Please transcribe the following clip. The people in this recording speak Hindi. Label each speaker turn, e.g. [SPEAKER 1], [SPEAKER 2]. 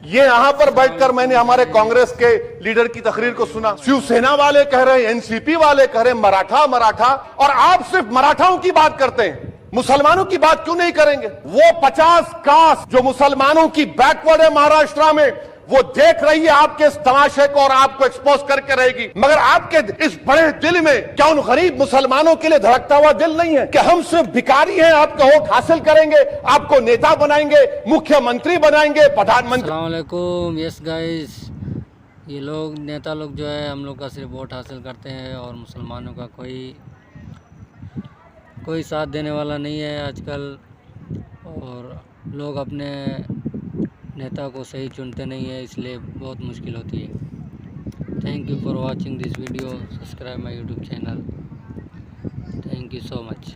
[SPEAKER 1] ये यहां पर बैठकर मैंने हमारे कांग्रेस के लीडर की तकरीर को सुना। शिवसेना वाले कह रहे हैं, एनसीपी वाले कह रहे हैं मराठा मराठा, और आप सिर्फ मराठाओं की बात करते हैं, मुसलमानों की बात क्यों नहीं करेंगे? वो 50 कास्ट जो मुसलमानों की बैकवर्ड है महाराष्ट्र में, वो देख रही है आपके इस तमाशे को और आपको एक्सपोज करके रहेगी। मगर आपके इस बड़े दिल में क्या उन गरीब मुसलमानों के लिए धड़कता हुआ दिल नहीं है कि हम सिर्फ भिखारी हैं, आपका वोट हासिल करेंगे, आपको नेता बनाएंगे, मुख्यमंत्री बनाएंगे, प्रधानमंत्री।
[SPEAKER 2] अस्सलाम वालेकुम। यस गाइस, ये लोग नेता लोग जो है हम लोग का सिर्फ वोट हासिल करते हैं और मुसलमानों का कोई साथ देने वाला नहीं है आजकल, और लोग अपने नेता को सही चुनते नहीं है, इसलिए बहुत मुश्किल होती है। Thank you for watching this video, subscribe my YouTube channel. Thank you so much.